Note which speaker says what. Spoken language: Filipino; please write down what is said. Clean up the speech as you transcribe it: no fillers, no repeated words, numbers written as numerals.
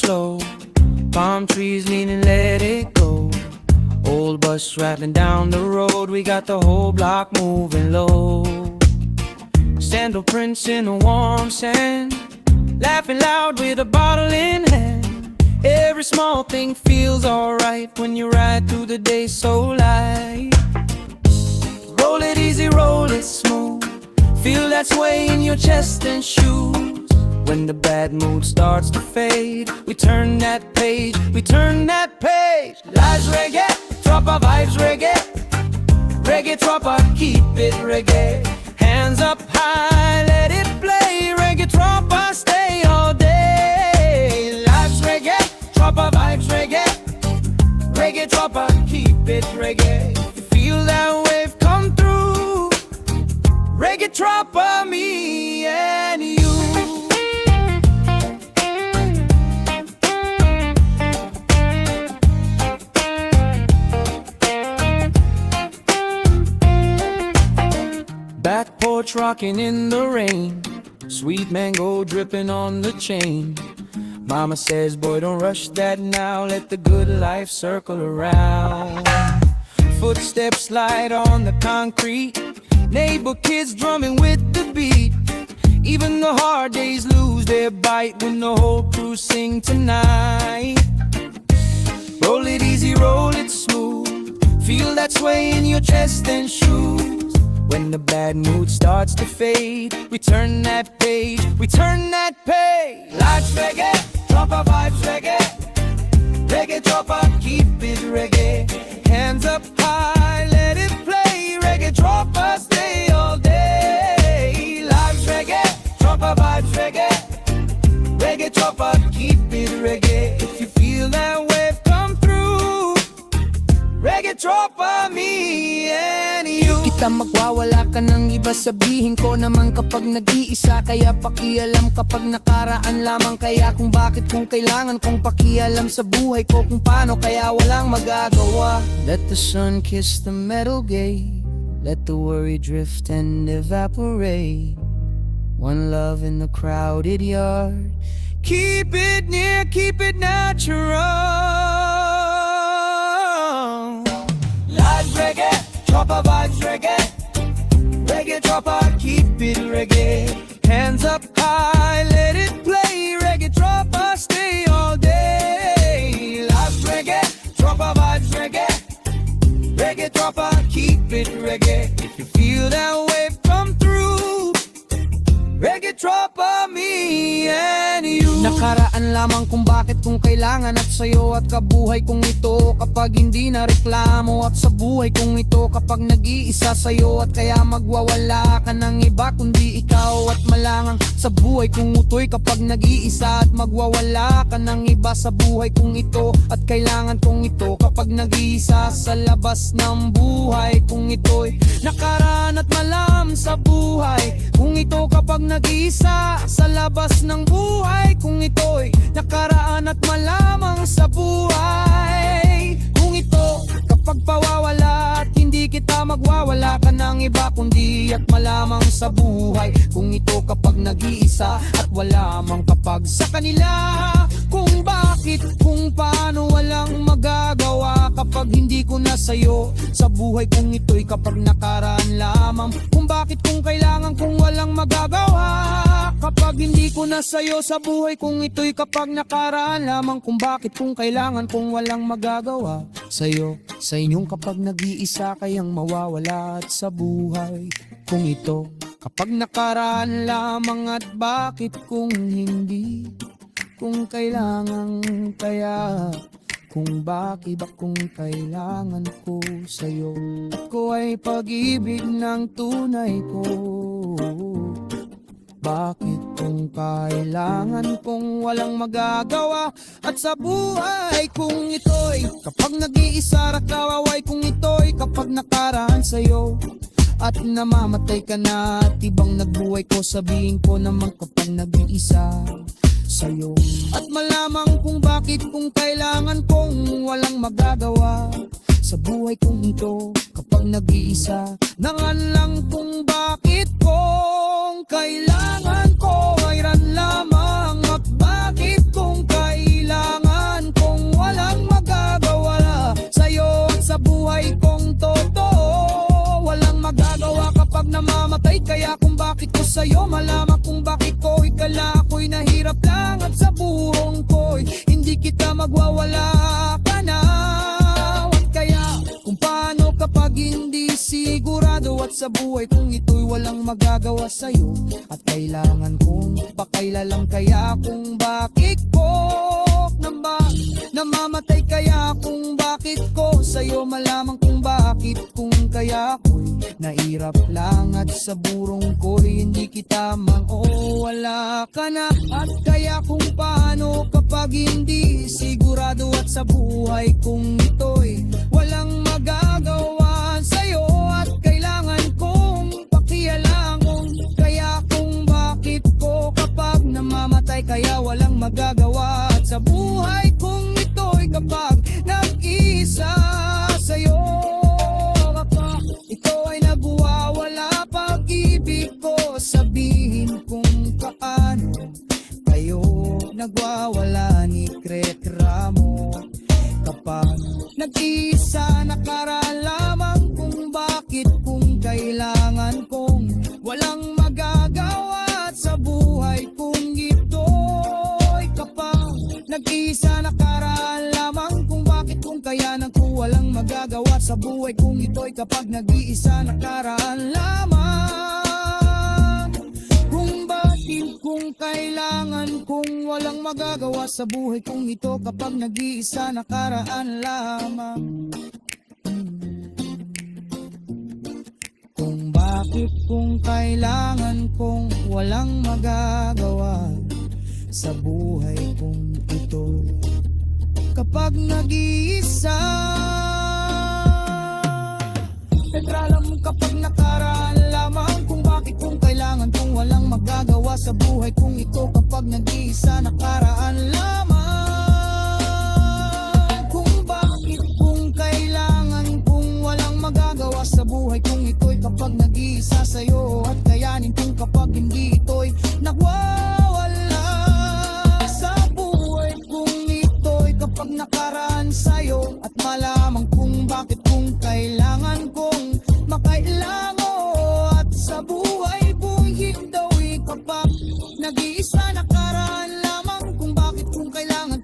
Speaker 1: slow. Palm trees leaning, let it go. Old bus rattling down the road. We got the whole block moving low. Sandal prints in the warm sand, laughing loud with a bottle in hand. Every small thing feels alright when you ride through the day so light. Roll it easy, roll it smooth. Feel that sway in your chest and shoes. When the bad mood starts to fade, we turn that page, we turn that page. Life's reggae, tropa vibes reggae. Reggae tropa, keep it reggae. Hands up high, let it play. Reggae tropa, stay all day. Life's reggae, tropa vibes reggae. Reggae tropa, keep it reggae. If you feel that wave come through, reggae tropa, me and you. Back porch rocking in the rain, sweet mango dripping on the chain. Mama says, boy, don't rush that now, let the good life circle around. Footsteps slide on the concrete, neighbor kids drumming with the beat. Even the hard days lose their bite when the whole crew sing tonight. Roll it easy, roll it smooth. Feel that sway in your chest and shoes. When the bad mood starts to fade, we turn that page, we turn that page. Life's reggae, tropa vibes reggae. Reggae tropa, keep it reggae. Hands up high, let it play. Reggae tropa, stay all day. Life's reggae, tropa vibes reggae. Reggae tropa, keep it reggae. If you feel that wave come through, reggae tropa, me and you. Kita magwawala ka ng iba, sabihin ko naman kapag nag-iisa. Kaya pakialam kapag nakaraan lamang. Kaya kung bakit, kung kailangan kong pakialam sa buhay ko, kung paano kaya walang magagawa. Let the sun kiss the metal gate, let the worry drift and evaporate. One love in the crowded yard, keep it near, keep it natural. Live reggae, tropa vibes reggae. Reggae tropa, keep it reggae. Hands up high, let it play. Reggae tropa, stay all day. Live reggae, tropa vibes reggae. Reggae tropa, keep it reggae. If you feel that wave come through, reggae tropa, me and you. Nakaraan lamang kung bakit, kung kailangan at sayo at kabuhay kong ito. Kapag hindi na reklamo at sa buhay kong ito. Kapag nag-iisa sayo at kaya magwawala ka ng iba kundi ikaw at malangang sa buhay kong utoy. Kapag nag-iisa at magwawala ka ng iba sa buhay kong ito at kailangan kong ito. Kapag nag-iisa sa labas ng buhay kong ito'y nakaraan at malam sa buhay kung ito. Kapag nag-iisa sa labas ng buhay kung ito'y nakaraan at malamang sa buhay kung ito. Kapag pawawala at hindi kita magwawala ka ng iba kundi at malamang sa buhay kung ito. Kapag nag-iisa at wala mang kapag sa kanila kung bakit, kung paano walang magagawa. Kapag hindi ko na sa'yo sa buhay kung ito'y kapag nakaraan lamang kung bakit, kung kailangan, kung walang magagawa. Kapag hindi ko na sa'yo sa buhay kung ito'y kapag nakaraan lamang kung bakit, kung kailangan, kung walang magagawa. Sa'yo, sa inyong kapag nag-iisa kayang mawawala at sa buhay kung ito kapag nakaraan lamang at bakit, kung hindi, kung kailangan kaya, kung bakit ba, kung kailangan ko sa'yo. Ako ay pag-ibig ng tunay ko. Bakit kung kailangan, kung walang magagawa at sa buhay kung ito'y kapag nag-iisa rakawaway kung ito'y kapag nakaraan sa'yo at namamatay ka na at ibang nagbuhay ko. Sabihin ko naman kapag nag-iisa sa'yo at malamang kung bakit, kung kailangan, kung walang magagawa sa buhay kong ito kapag nag-iisa. Nangan lang kung bakit, kung kailangan ko ay ran lamang at bakit kung kailangan Kaya kung bakit ko sa'yo malaman kung bakit ko'y kala ako'y nahirap lang at sa buhong ko'y hindi kita magwawala ka na. At kaya kung paano kapag hindi sigurado at sa buhay kung ito'y walang magagawa sa'yo, at kailangan kong pakailalang kaya kung bakit ko namamatay, kaya kung bakit ko sa'yo malaman kung bakit kung kaya ko'y nahirap lang at sa burong ko'y hindi kita wala ka na. At kaya kung paano kapag hindi sigurado at sa buhay kung ito'y walang magagawa sa'yo, at kailangan kong pakialangon kaya kung bakit ko kapag namamatay, kaya walang magagawa at sa buhay kung ito'y kapag nag-iisa sa'yo. Kapag ito ay nagwawala pag-ibig ko, sabihin kung paano kayo nagwawala ni Rekramo. Kapag nag-iisa nakaraan lamang kung bakit kung kailangan kong walang magagawa at sa buhay kung ito'y kapag nag-iisa nakaraan lamang kung bakit kung kayanan ko walang magagawa sa buhay kung ito'y kapag nag-iisa nakaraan lamang kung bakit kung kailangan kung walang magagawa sa buhay kung ito kapag nag-iisa nakaraan lamang. Kung bakit kung kailangan kung walang magagawa sa buhay kung ito kapag nag-iisa. Tetralam kapag nakaraan lamang kung bakit kung kailangan kung walang magagawa sa buhay kung ito kapag nag-iisa nakaraan lamang.